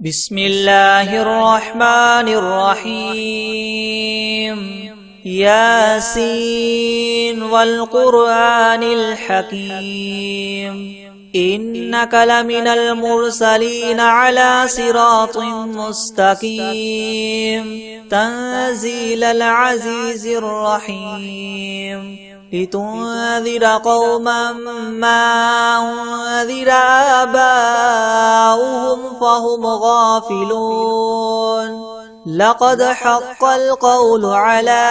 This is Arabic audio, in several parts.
بسم الله الرحمن الرحيم ياسين والقرآن الحكيم إنك لمن المرسلين على صراط مستقيم تنزيل العزيز الرحيم لتنذر قوما ما أنذر آباؤهم فهم غافلون لقد حق القول على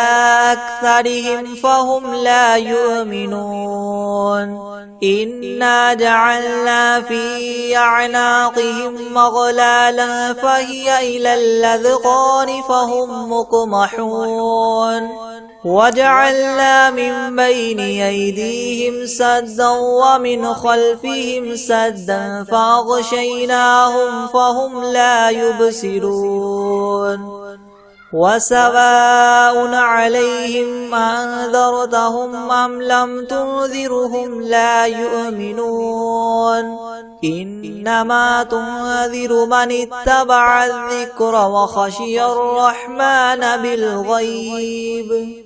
أكثرهم فهم لا يؤمنون إنا جعلنا في أعناقهم مغلالا فهي إلى الأذقان فهم مقمحون وجعلنا من بين أيديهم سدا ومن خلفهم سدا فأغشيناهم فهم لا يبصرون وسواء عليهم أنذرتهم أم لم تنذرهم لا يؤمنون إنما تنذر من اتبع الذكر وخشي الرحمن بالغيب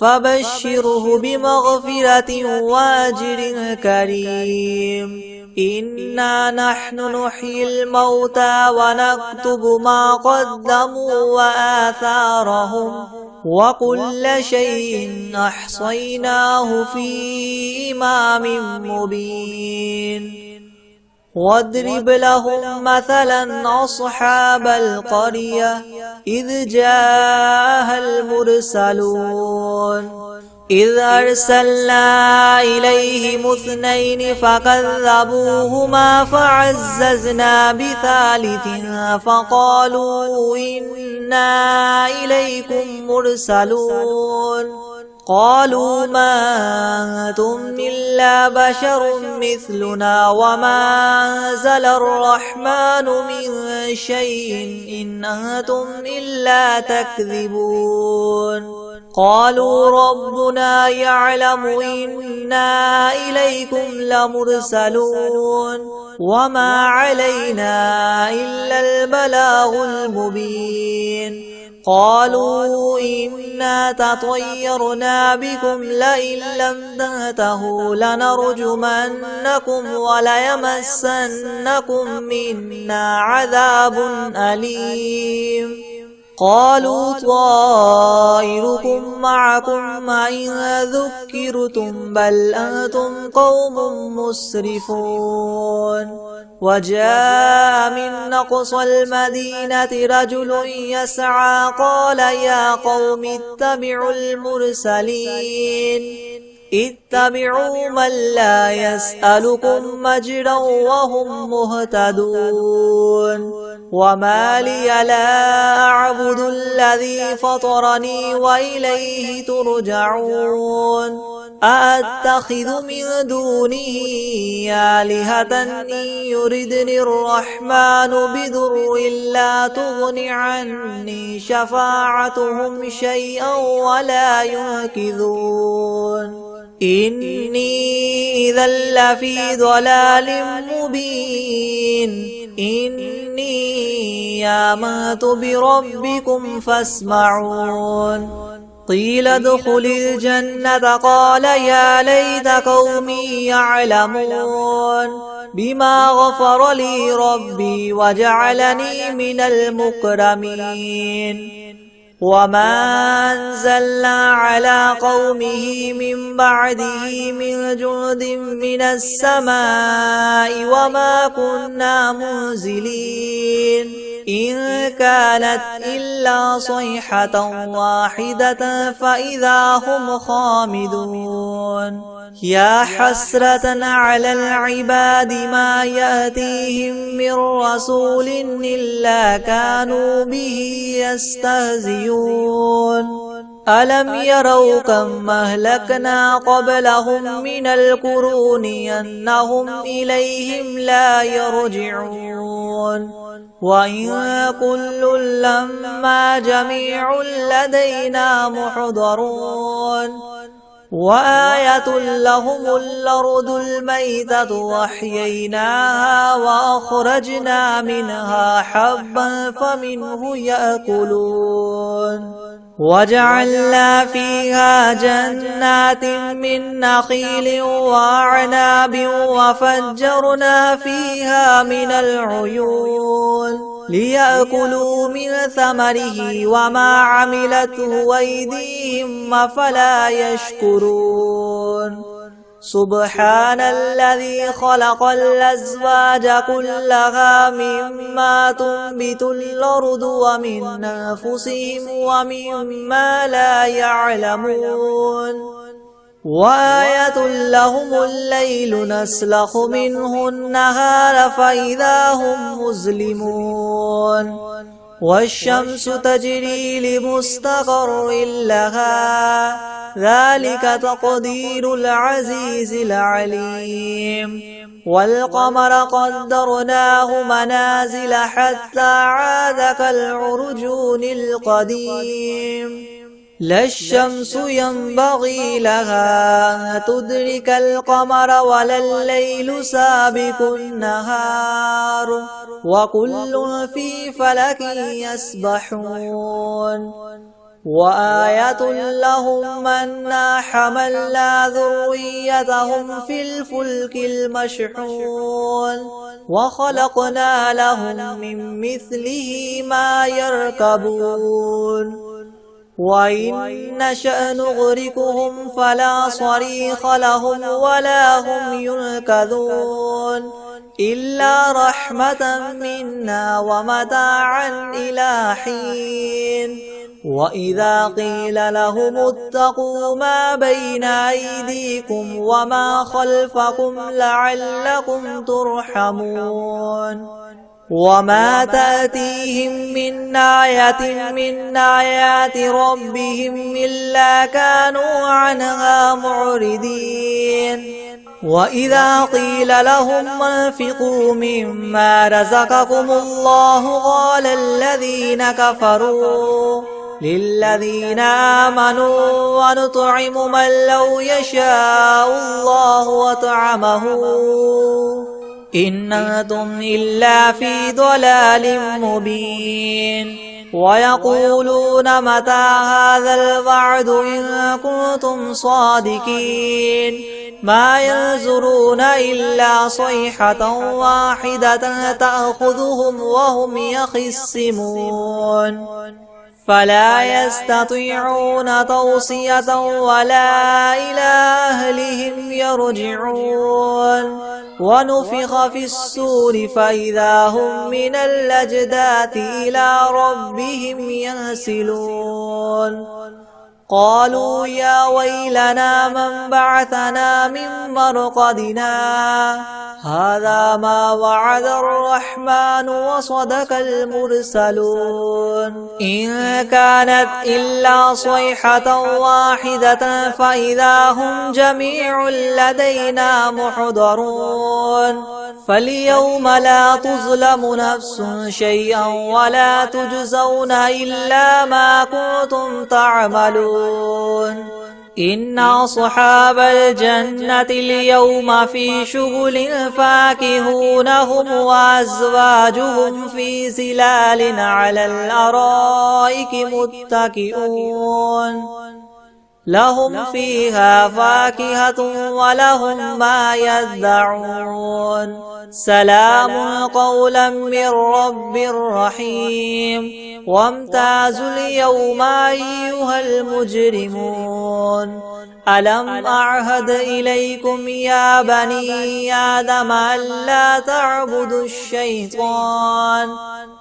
فبشره بمغفرة وأجر كريم إنا نحن نحيي الموتى ونكتب ما قدموا وآثارهم وكل شيء أحصيناه في إمام مبين واضرب لهم مثلا أصحاب القرية إذ جاءها المرسلون إذ أرسلنا إليهم اثنين فكذبوهما فعززنا بثالث فقالوا إنا إليكم مرسلون قالوا ما أنتم إلا بشر مثلنا وما أنزل الرحمن من شيء إن أنتم إلا تكذبون قالوا ربنا يعلم إنا إليكم لمرسلون وما علينا إلا البلاغ المبين قالوا إنا تطيرنا بكم لئن لم تنتهوا لنرجمنكم وليمسنكم منا عذاب أليم قالوا طائركم معكم إن ذكرتم بل أنتم قوم مسرفون وجاء من أقصى المدينة رجل يسعى قال يا قوم اتبعوا المرسلين اتبعوا من لا يسألكم مجرا وهم مهتدون وما لي لا أعبد الذي فطرني وإليه ترجعون أأتخذ من دونه آلهة إن يردني الرحمن بضر لا تغن عني شفاعتهم شيئا ولا ينقذون إني إذا لفي ضلال مبين إني آمنت بربكم فاسمعون قيل ادخل الجنة قال يا ليت قومي يعلمون بما غفر لي ربي وجعلني من المكرمين وما أنزلنا على قومه من بعده من جند من السماء وما كنا منزلين إن كانت إلا صيحة واحدة فإذا هم خامدون يا حسرة على العباد ما يأتيهم من رسول إلا كانوا به يستهزئون ألم يروا كم أهلكنا قبلهم من القرون أنهم إليهم لا يرجعون وإن كل لما جميع لدينا محضرون وآية لهم الأرض الميتة وأحييناها وأخرجنا منها حبا فمنه يأكلون وجعلنا فيها جنات من نخيل وأعناب وفجرنا فيها من العيون ليأكلوا من ثمره وما عملته أيديهم أفلا يشكرون سبحان الذي خلق الأزواج كلها مما تنبت الأرض ومن أنفسهم ومما لا يعلمون وآية لهم الليل نسلخ منه النهار فإذا هم مظلمون والشمس تجري لمستقر لها ذلك تقدير العزيز العليم والقمر قدرناه منازل حتى عاد كالعرجون القديم لا الشمس ينبغي لها أن تدرك القمر ولا الليل سابق النهار وكل في فلك يسبحون وآية لهم أنا حملنا ذريتهم في الفلك المشحون وخلقنا لهم من مثله ما يركبون وإن نشأ نغرقهم فلا صريخ لهم ولا هم ينقذون إلا رحمة منا ومتاعا إلى حين وإذا قيل لهم اتقوا ما بين أيديكم وما خلفكم لعلكم ترحمون وما تأتيهم من آية من آيات ربهم إلا كانوا عنها معرضين وإذا قيل لهم انفقوا مما رزقكم الله قال الذين كفروا للذين آمنوا ونطعم من لو يشاء الله وطعمه إن أنتم إلا في ضلال مبين ويقولون متى هذا الوعد إن كنتم صادقين ما ينظرون إلا صيحة واحدة تأخذهم وهم يخصمون فلا يستطيعون توصية ولا إلى أهلهم يرجعون ونفخ في الصور فإذا هم من الأجداث إلى ربهم ينسلون قالوا يا ويلنا من بعثنا من مرقدنا هذا ما وعد الرحمن وصدق المرسلون إن كانت إلا صيحة واحدة فإذا هم جميع لدينا محضرون فاليوم لا تظلم نفس شيئا ولا تجزون إلا ما كنتم تعملون إن أصحاب الجنة اليوم في شغل فاكهون هم وأزواجهم في ظلال على الأرائك متكئون لهم فيها فاكهة ولهم ما يدعون سلام قولا من رب رحيم وامتازوا اليوم أيها المجرمون ألم أعهد إليكم يا بني آدم ألا تعبدوا الشيطان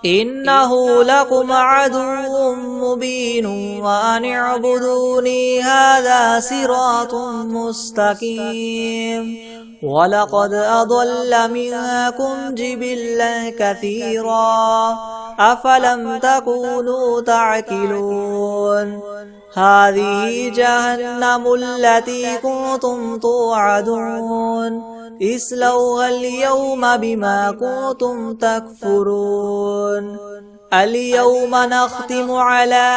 إنه لكم عدو مبين وأن اعبدوني هذا صراط مستقيم ولقد أضل منكم جبلا كثيرا أفلم تكونوا تعقلون هذه جهنم التي كنتم توعدون اصلوها اليوم بما كنتم تكفرون اليوم نختم على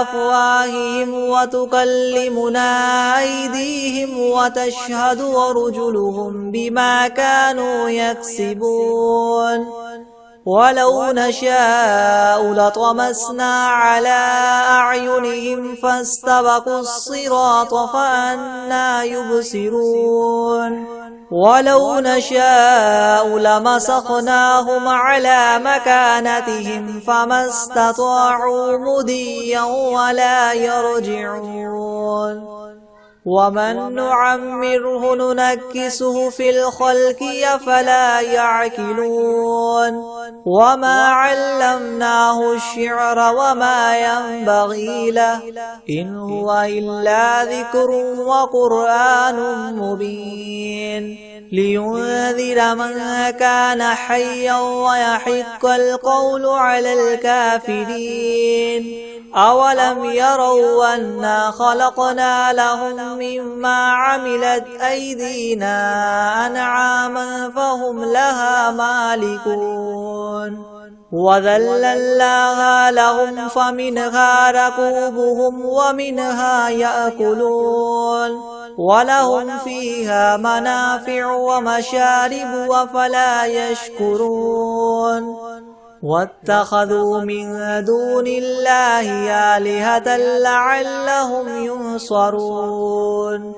أفواههم وتكلمنا أيديهم وتشهد أرجلهم بما كانوا يكسبون ولو نشاء لطمسنا على أعينهم فاستبقوا الصراط فأنى يبصرون ولو نشاء لمسخناهم على مكانتهم فما استطاعوا مضيا ولا يرجعون ومن نعمره ننكسه في الخلق أفلا يعقلون وما علمناه الشعر وما ينبغي له إن هو إلا ذكر وقرآن مبين لينذر من كان حيا ويحق القول على الكافرين أولم يروا أنا خلقنا لهم مما عملت أيدينا أنعاما فهم لها مالكون وذللناها لهم فمنها ركوبهم ومنها يأكلون ولهم فيها منافع ومشارب أفلا يشكرون واتخذوا من دون الله آلهة لعلهم ينصرون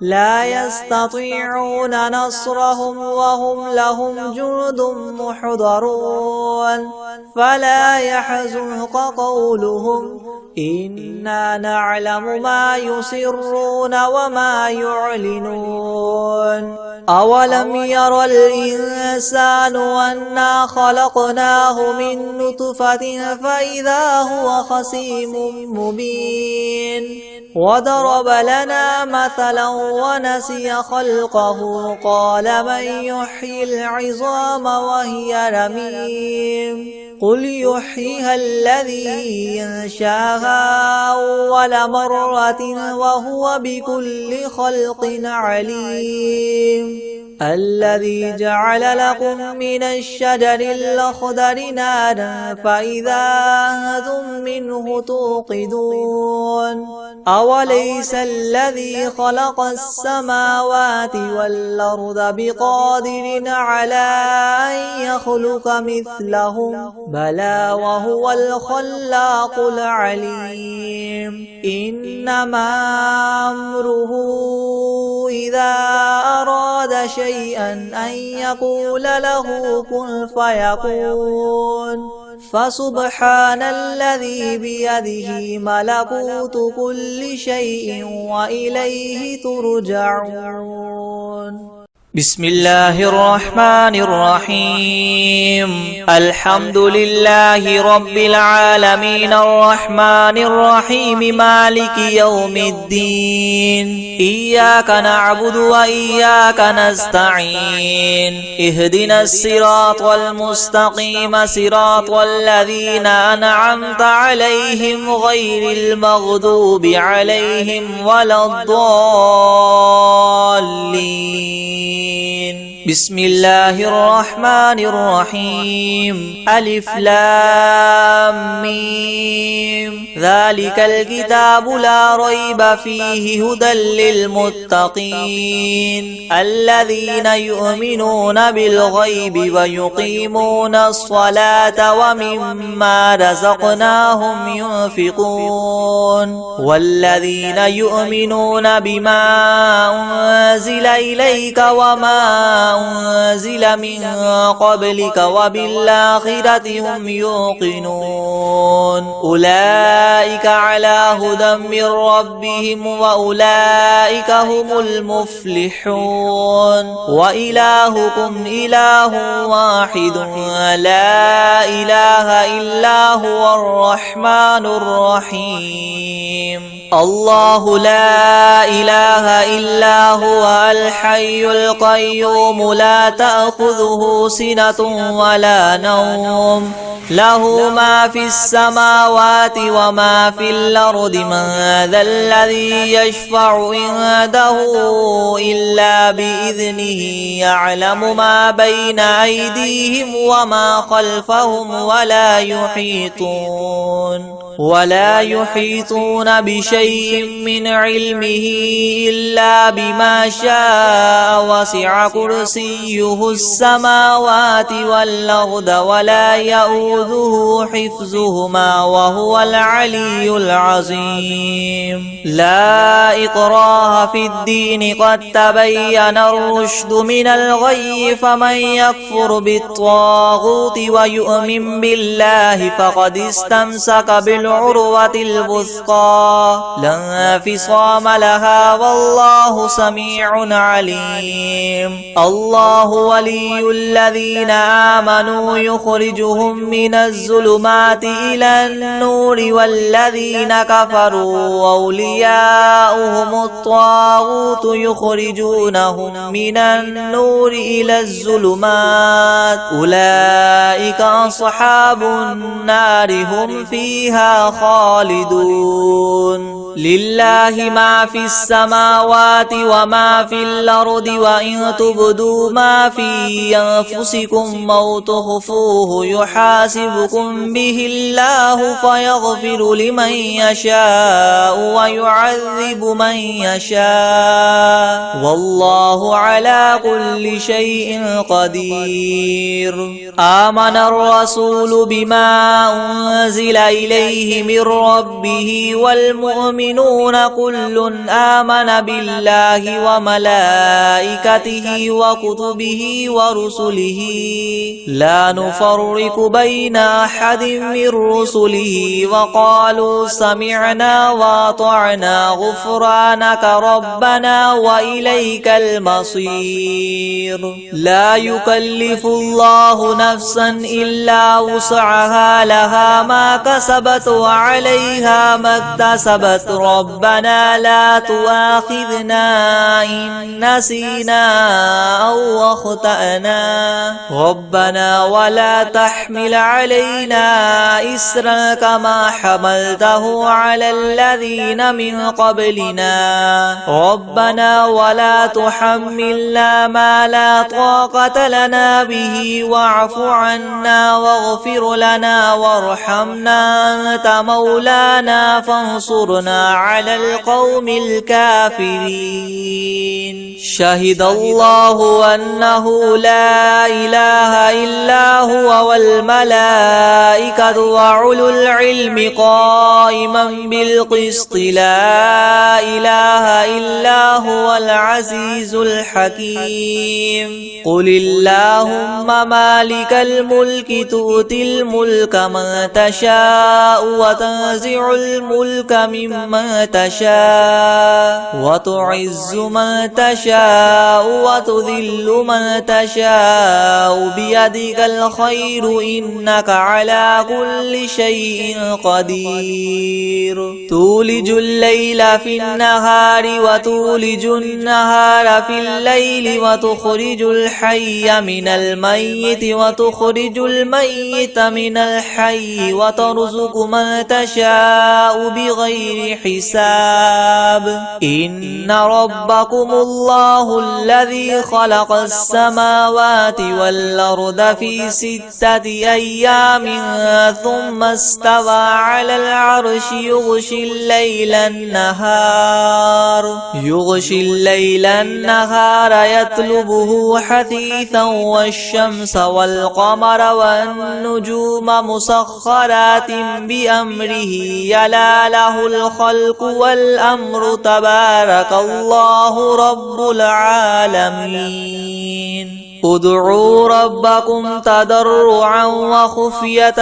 لا يستطيعون نصرهم وهم لهم جند محضرون فلا يحزنك قولهم إنا نعلم ما يسرون وما يعلنون أولم ير الإنسان أنا خلقناه من نطفة فإذا هو خصيم مبين وضرب لنا مثلا ونسي خلقه قال من يحيي العظام وهي رميم قل يحييها الذي ينشاها أول مرة وهو بكل خلق عليم الذي جعل لكم من الشجر الأخضر نارا فإذا أنتم منه توقدون أوليس الذي خلق السماوات والأرض بقادر على أن يخلق مثلهم بلى وهو الخلاق العليم إنما أمره إذا أراد شيئا أن يقول له كن فيكون فسبحان الذي بيده ملكوت كل شيء وإليه ترجعون بسم الله الرحمن الرحيم الحمد لله رب العالمين الرحمن الرحيم مالك يوم الدين إياك نعبد وإياك نستعين اهدنا الصراط المستقيم صراط الذين أنعمت عليهم غير المغضوب عليهم ولا الضالين بسم الله الرحمن الرحيم ألف لام ميم ذلك الكتاب لا ريب فيه هدى للمتقين الذين يؤمنون بالغيب ويقيمون الصلاة ومما رزقناهم ينفقون والذين يؤمنون بما أنزل إليك وما أنزل من قبلك وبالآخرة هم يوقنون أولئك على هدى من ربهم وأولئك هم المفلحون وإلهكم إله واحد لا إله إلا هو الرحمن الرحيم الله لا إله إلا هو الحي القيوم القيوم لا تأخذه سنة ولا نوم له ما في السماوات وما في الأرض من ذا الذي يشفع عنده إلا بإذنه يعلم ما بين أيديهم وما خلفهم ولا يحيطون بشيء من علمه إلا بما شاء وسع كرسيه السماوات والأرض ولا يؤوده حفظهما وهو العلي العظيم لا إكراه في الدين قد تبين الرشد من الغي فمن يكفر بالطاغوت ويؤمن بالله فقد استمسك بالعروة الوثقى لا انفصام لها والله سميع عليم الله ولي الذين آمنوا يخرجهم من الظلمات إلى النور والذين كفروا أولياؤهم الطاغوت يخرجونهم من النور إلى الظلمات أولئك أصحاب النار هم فيها خالدون لله ما في السماوات وما في الأرض وإن تبدوا ما في أنفسكم أو تخفوه يحاسبكم به الله فيغفر لمن يشاء ويعذب من يشاء والله على كل شيء قدير آمن الرسول بما أنزل إليه من ربه والمؤمنون كل آمن بالله وملائكته وكتبه ورسله لا نفرق بين أحد من رسله وقالوا سمعنا وأطعنا غفرانك ربنا وإليك المصير لا يكلف الله نفسا إلا وسعها لها ما كسبت وعليها ما اكتسبت ربنا لا تؤاخذنا إن نسينا أو أخطأنا ربنا ولا تحمل علينا إسرا كما حملته على الذين من قبلنا ربنا ولا تحملنا ما لا طاقة لنا به واعف عنا واغفر لنا وارحمنا أنت مولانا فانصرنا على القوم الكافرين شهد الله أنه لا إله إلا هو والملائكة وأولو العلم قائما بالقسط لا إله إلا هو العزيز الحكيم قل اللهم مالك الملك تؤتي الملك من تشاء وتنزع الملك ممن تشاء وتعز من تشاء وتذل من تشاء بيدك الخير إنك على كل شيء قدير تولج الليل في النهار وتولج النهار في الليل وتخرج الحي من الميت وتخرج الميت من الحي وترزق من تشاء بغير حساب إن ربكم الله الذي خلق السماوات والأرض في 6 أيام ثم استوى على العرش يغشي الليل النهار يطلبه حثيثا والشمس والقمر والنجوم مسخرات بأمره يلا له الخلق والأمر تبارك الله رب العالمين ادعوا ربكم تضرعا وخفية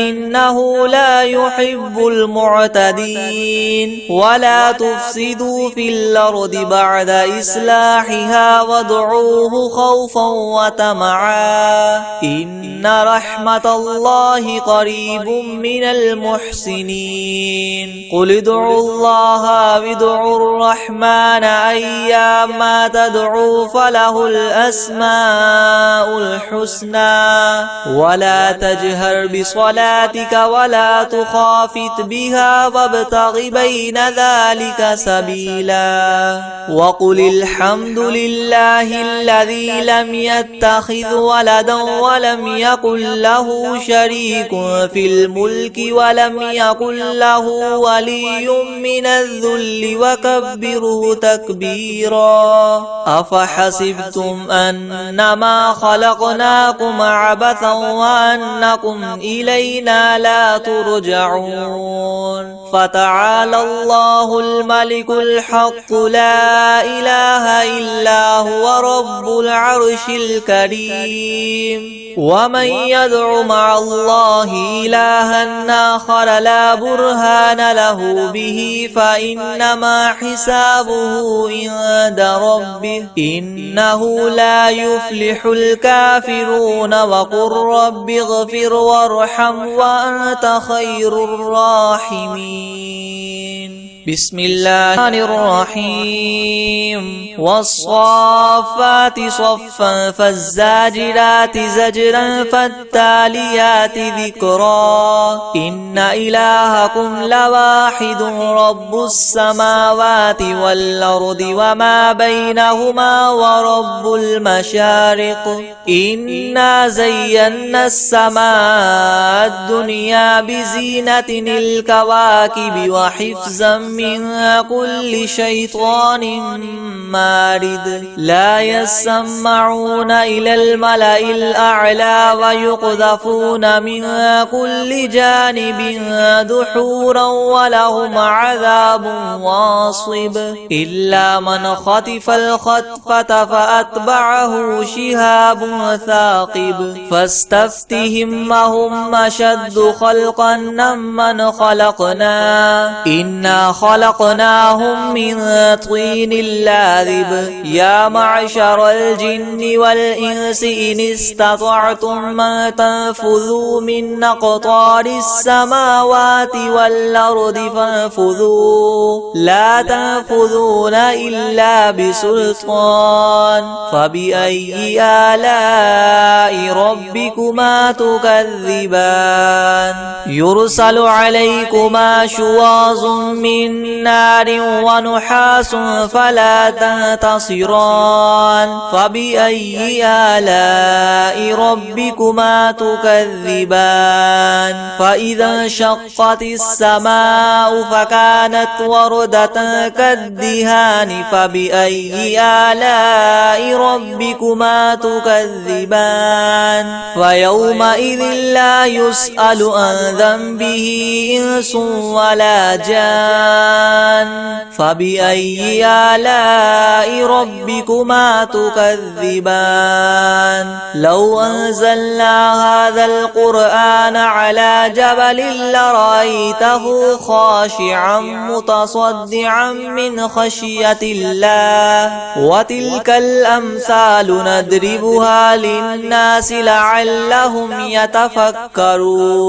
إنه لا يحب المعتدين ولا تفسدوا في الأرض بعد إصلاحها وادعوه خوفا وطمعا إن رحمة الله قريب من المحسنين قل ادعوا الله وادعوا الرحمن أيما تدعوا فله الأسماء الحسنى ولا تجهر بصلاتك ولا تخافت بها وابتغ بين ذلك سبيلا وقل الحمد لله الذي لم يتخذ ولدا ولم يكن له شريك في الملك ولم يكن له ولي من الذل وكبره تكبيرا أفحسبتم أنما خلقناكم عبثا وأنكم إلينا لا ترجعون فتعالى الله الملك الحق لا إله إلا هو رب العرش الكريم ومن يدع مع الله إلها آخر لا برهان له به فإنما حسابه عند ربه إنه لا يفلح الكافرون وقل رب اغفر وارحم وأنت خير الراحمين بسم الله الرحيم والصافات صفا فالزاجرات زجرا فالتاليات ذكرا إن إلهكم لواحد رب السماوات والأرض وما بينهما ورب المشارق إنا زينا السماء الدنيا بزينة الكواكب وحفظا من كل شيطان مارد لا يسمعون إلى الملأ الأعلى ويقذفون من كل جانب دحورا ولهم عذاب واصب إلا من خطف الخطفة فأتبعه شهاب ثاقب فاستفتهم هم أشد خلقا ممن خلقنا إنا خلقناهم من طين لاذب يا معشر الجن والإنس إن استطعتم أن تنفذوا من أقطار السماوات والأرض فانفذوا لا تنفذون إلا بسلطان فبأي آلاء ربكما تكذبان يرسل عليكما شواظ من نار ونحاس فلا تنتصران فبأي آلاء ربكما تكذبان فإذا انشقت السماء فكانت وردة كالدهان فبأي آلاء ربكما تكذبان فيومئذ لا يسأل عن ذنبه إنس ولا جان فبأي آلاء ربكما تكذبان لو أنزلنا هذا القرآن على جبل لرأيته خاشعا متصدعا من خشية الله وتلك الأمثال نضربها للناس لعلهم يتفكرون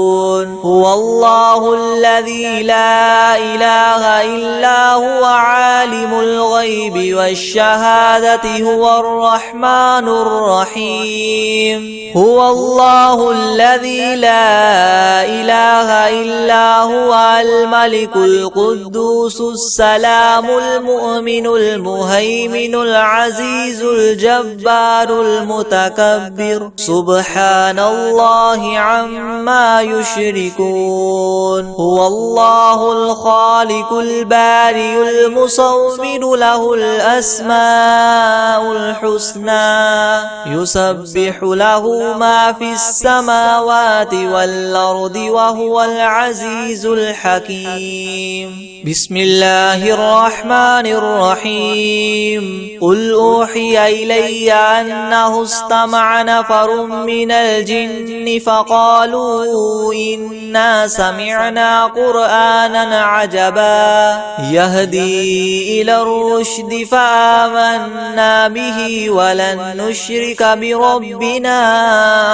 هو الله الذي لا إله إلا هو عالم الغيب والشهادة هو الرحمن الرحيم هو الله الذي لا إله إلا هو الملك القدوس السلام المؤمن المهيمن العزيز الجبار المتكبر سبحان الله عما يشركون هو الله الخالق البارئ المصور له الأسماء الحسنى يسبح له ما في السماوات والأرض وهو العزيز الحكيم. بسم الله الرحمن الرحيم. قل أوحي إلي أنه استمع نفر من الجن فقالوا إنا سمعنا قرآنا عجبا يهدي إلى الرشد فآمنا به ولن نشرك بربنا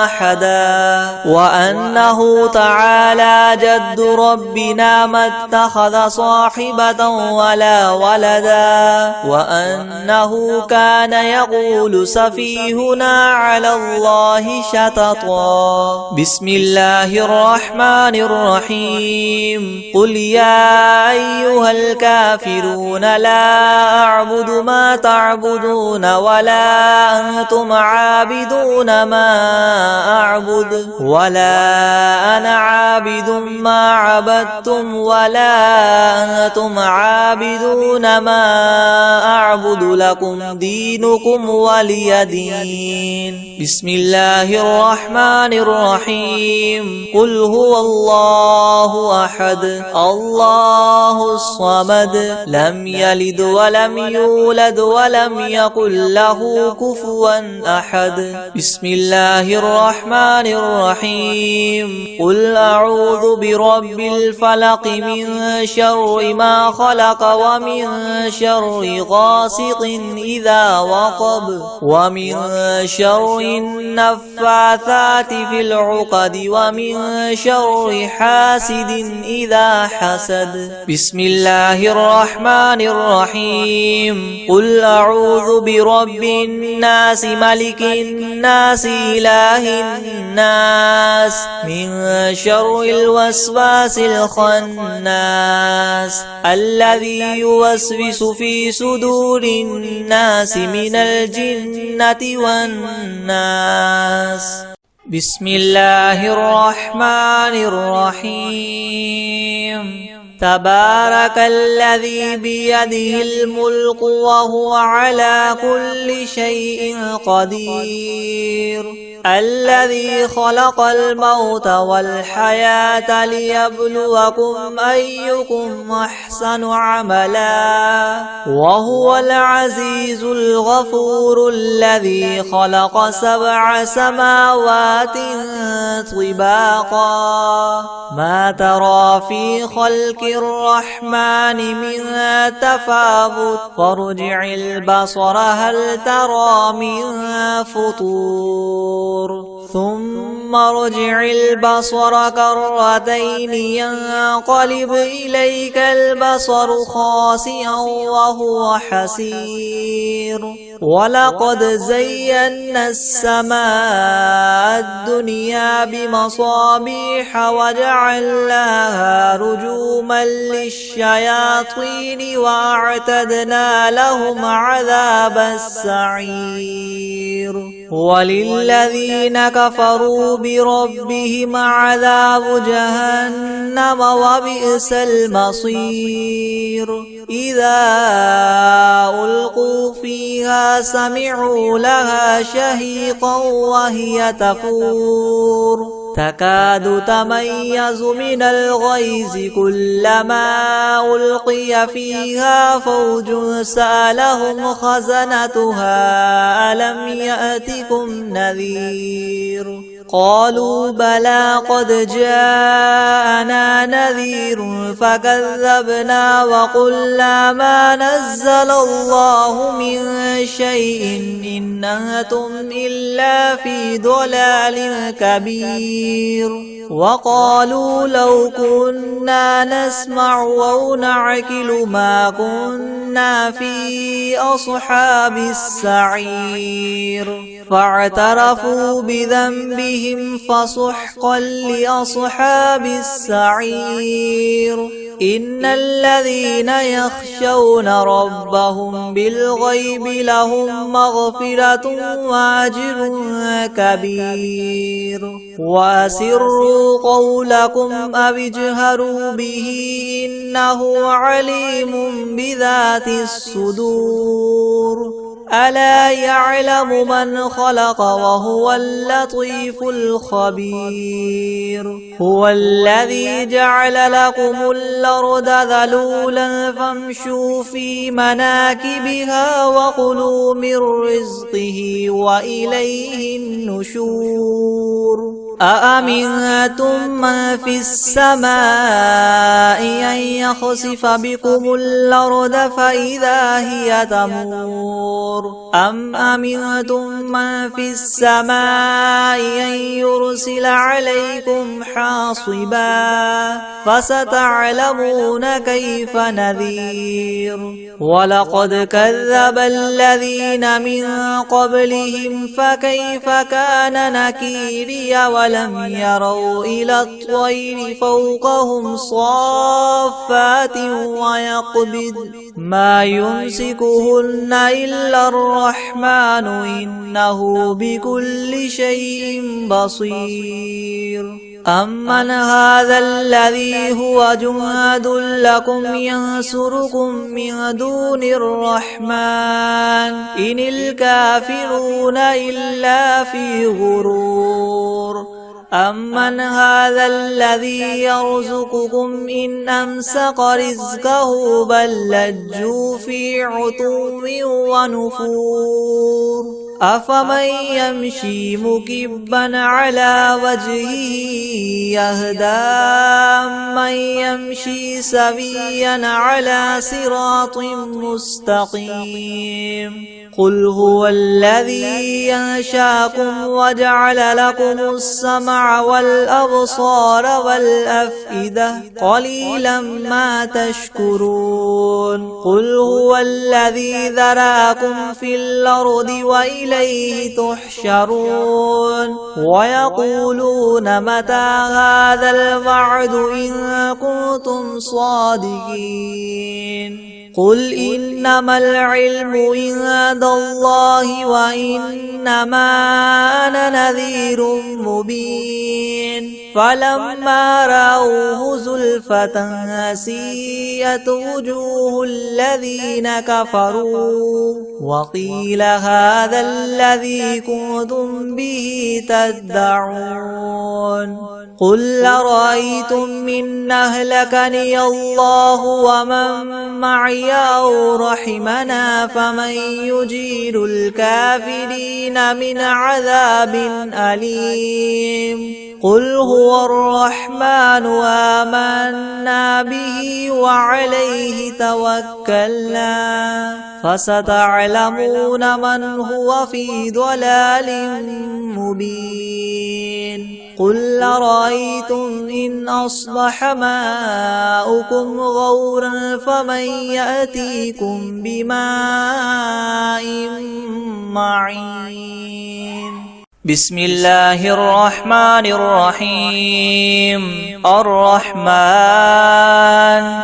أحدا وأنه تعالى جد ربنا ما اتخذ صاحبة ولا ولدا وأنه كان يقول سفيهنا على الله شططا. بسم الله الرحمن الرحيم. قل يا أيها الكافرون لا أعبد ما تعبدون ولا أنتم عابدون ما أعبد ولا أنا عابد ما عبدتم ولا أنتم عابدون ما أعبد لكم دينكم ولي دين. بسم الله الرحمن الرحيم. قل هو الله أحد الله الصمد لم يلد ولم يولد ولم يكن له كفوا أحد. بسم الله الرحمن الرحيم. قل أعوذ برب الفلق من شر ما خلق ومن شر غاسق إذا وقب ومن شر النفاثات في العقد ومن شر حاسد إذا حسد. بسم الله الرحمن الرحيم. قل أعوذ برب الناس ملك الناس إله الناس من شر الوسواس الخناس الذي يوسوس في صدور الناس من الجنة والناس. بسم الله الرحمن الرحيم. تبارك الذي بيده الملك وهو على كل شيء قدير الذي خلق الموت والحياة ليبلوكم أيكم أحسن عملا وهو العزيز الغفور الذي خلق 7 سماوات طباقا ما ترى في خلق الرحمن من تفاوت فارجع البصر هل ترى من فطور ثم ارجع البصر كرتين ينقلب إليك البصر خاسئا وهو حسير ولقد زينا السماء الدنيا بمصابيح وجعلناها رجوما للشياطين وأعتدنا لهم عذاب السعير وللذين كفروا بربهم عذاب جهنم وبئس المصير إذا ألقوا فيها سمعوا لها شهيقا وهي تفور تكاد تميز من الغيظ كلما ألقي فيها فوج سألهم خزنتها ألم يأتكم نذير قالوا بلى قد جاءنا نذير فكذبنا وقلنا ما نزل الله من شيء إن أنتم إلا في ضلال كبير وقالوا لو كنا نسمع أو نعقل ما كنا في أصحاب السعير فاعترفوا بذنبهم فسحقا لأصحاب السعير إن الذين يخشون ربهم بالغيب لهم مغفرة وأجر كبير وأسروا قولكم أو اجهروا به إنه عليم بذات الصدور ألا يعلم من خلق وهو اللطيف الخبير هو الذي جعل لكم الأرض ذلولا فامشوا في مناكبها وكلوا من رزقه وإليه النشور أأمنتم من في السماء أن يخسف بكم الأرض فإذا هي تمور أم أمنتم من في السماء أن يرسل عليكم حاصبا فستعلمون كيف نذير ولقد كذب الذين من قبلهم فكيف كان نكيري ولم يروا إلى الطير فوقهم صافات ويقبض ما يمسكهن إلا الرحمن إنه بكل شيء بصير أمن هذا الذي هو جهاد لكم ينصركم من دون الرحمن إن الكافرون إلا في غرور أمن هذا الذي يرزقكم إن أمسك رزقه بل لجوا في عتو ونفور أفمن يمشي مكبا على وجهه يهدى من يمشي سويا على صراط مستقيم قل هو الذي ينشاكم وجعل لكم السمع والأبصار والأفئدة قليلا ما تشكرون قل هو الذي ذراكم في الأرض وإليه تحشرون ويقولون متى هذا الوعد إن كنتم صادقين قل إنما العلم عند الله وإنما أنا نذير مبين فلما رأوه زلفة سيئت وجوه الذين كفروا وقيل هذا الذي كنتم به تدعون قل أرأيتم إن أهلكني الله ومن معي أو رحمنا فمن يجير الكافرين من عذاب أليم قل هو الرحمن آمنا به وعليه توكلنا فستعلمون من هو في ضلال مبين قل أرأيتم إن أصبح ماؤكم غورا فمن يأتيكم بماء معين بسم الله الرحمن الرحيم الرحمن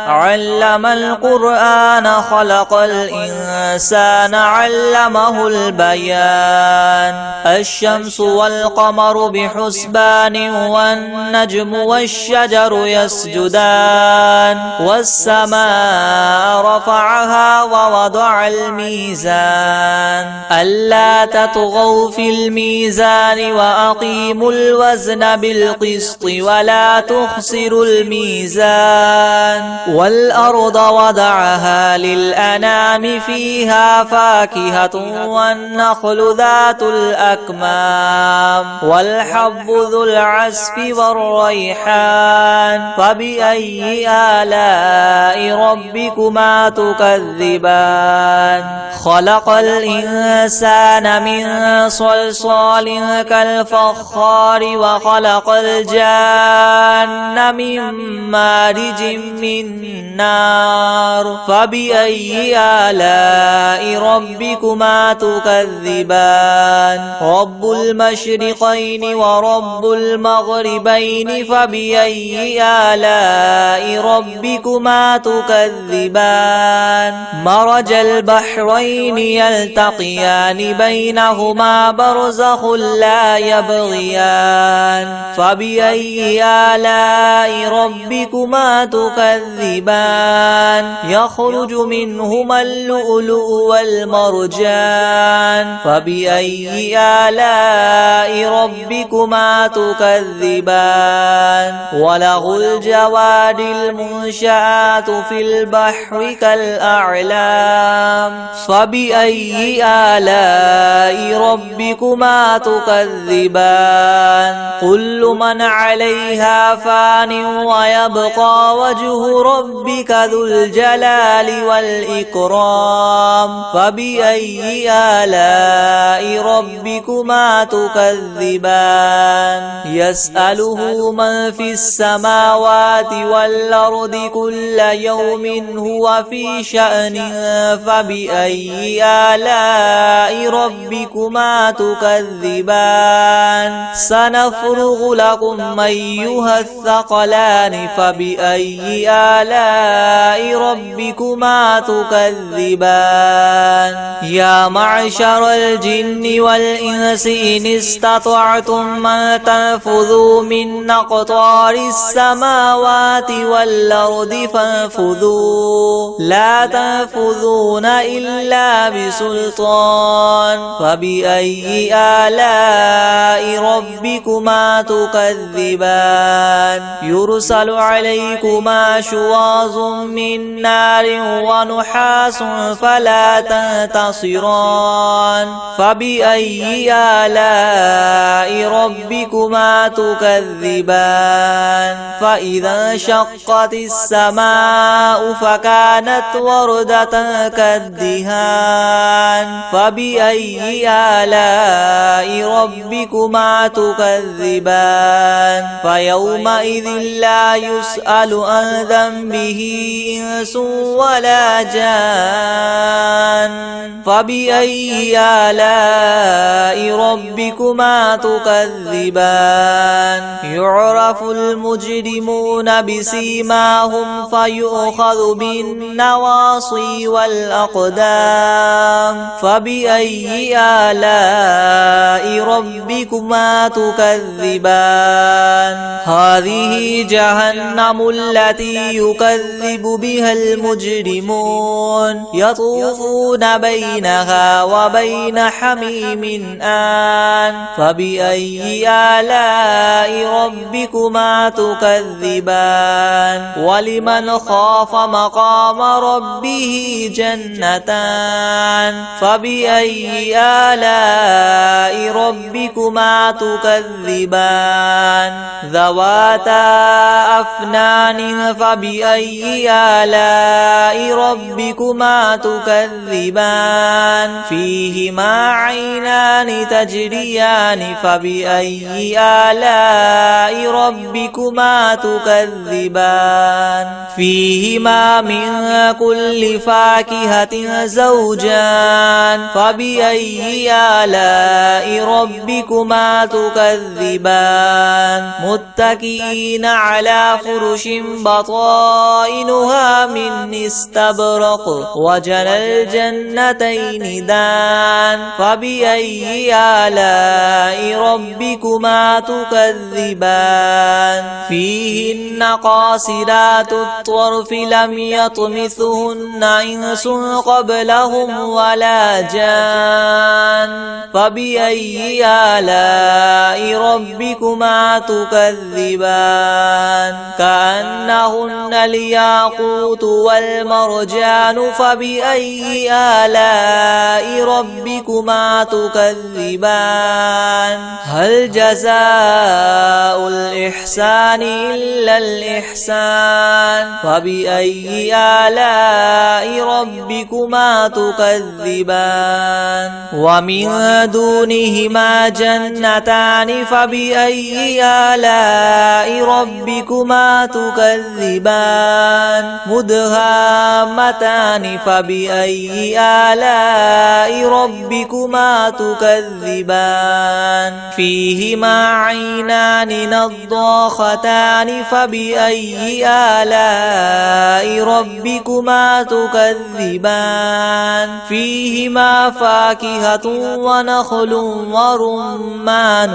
علم القرآن خلق الإنسان علمه البيان الشمس والقمر بحسبان والنجم والشجر يسجدان والسماء رفعها ووضع الميزان ألا تطغوا في الميزان وأقيموا الوزن بالقسط ولا تخسروا الميزان والأرض وضعها للأنام فيها فاكهة والنخل ذات الأكمام والحب ذو العصف والريحان فبأي آلاء ربكما تكذبان خلق الإنسان من صلصال كالفخار وخلق الجان من مارج من نار فبأي آلاء ربكما تكذبان رب المشرقين ورب المغربين فبأي آلاء ربكما تكذبان مرج البحرين يلتقيان بينهما برزخ لا يبغيان فبأي آلاء ربكما تكذبان يخرج منهما اللؤلؤ والمرجان فبأي آلاء ربكما تكذبان وله الجوار المنشآت في البحر كالأعلام فبأي آلاء ربكما تكذبان كل من عليها فان ويبقى وجه ربك ذو الجلال والإكرام فبأي آلاء ربكما تكذبان يسأله من في السماوات والأرض كل يوم هو في شأن فبأي آلاء ربكما تكذبان سنفرغ لكم أيها الثقلان فبأي آلاء ربكما تكذبان يا معشر الجن والإنس إن استطعتم أن تنفذوا من أقطار السماوات والأرض فانفذوا لا تنفذون إلا بسلطان فبأي آلاء ربكما تكذبان يرسل عليكما شواظ من نار ونحاس فلا تنتصران فبأي آلاء ربكما تكذبان فإذا انشقت السماء فكانت وردة كالدهان فبأي آلاء ربكما تكذبان فيومئذ لا يسأل عن ذنبه إنس ولا جان فبأي آلاء ربكما تكذبان يعرف المجرمون بسيماهم فيؤخذ بالنواصي والأقدام فبأي آلاء ربكما تكذبان هذه جهنم التي يكذب بها المجرمون يطوفون بينها وبين حميم آن فبأي آلاء ربكما تكذبان ولمن خاف مقام ربه جنتان فبأي آلاء ربكما تكذبان ذواتا أفنان فبأي آلاء ربكما تكذبان فيهما عينان تجريان فبأي آلاء ربكما تكذبان فيهما من كل فاكهة زوجان فبأي آلاء ربكما تكذبان متكئين على فرش بطائنها من استبرق وجنى الجنتين دان فبأي آلاء ربكما تكذبان فيهن قاصرات الطرف لم يطمثهن إنس قبلهم ولا جان فبأي آلاء ربكما تكذبان كأنهن الياقوت والمرجان فبأي آلاء ربكما تكذبان هل جزاء الإحسان إلا الإحسان فبأي آلاء ربكما تكذبان ومن دونهما جنتان فبأي آلاء ربكما تكذبان مدهامتان فبأي آلاء ربكما تكذبان فيهما عينان نضاختان اثنان فبأي آلاء ربكما تكذبان فيهما فاكهة ونخل ورمان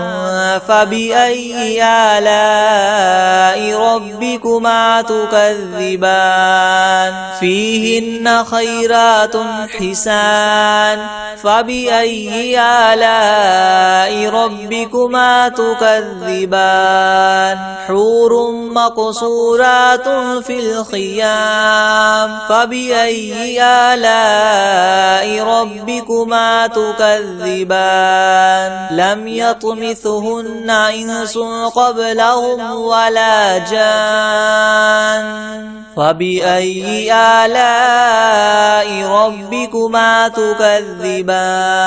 فبأي آلاء ربكما تكذبان فيهن خيرات حسان فبأي آلاء ربكما تكذبان حور مقصورات في الخيام فبأي آلاء ربكما تكذبان لم يطمثهن إنس قبلهم ولا جان فبأي آلاء ربكما تكذبان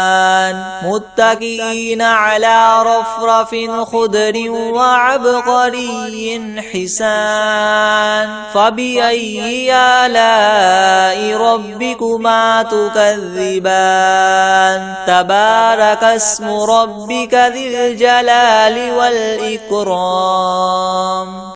متكئين على رفرف خضر وعبقري حسان فبأي آلاء ربكما تكذبان تبارك اسم ربك ذي الجلال والإكرام.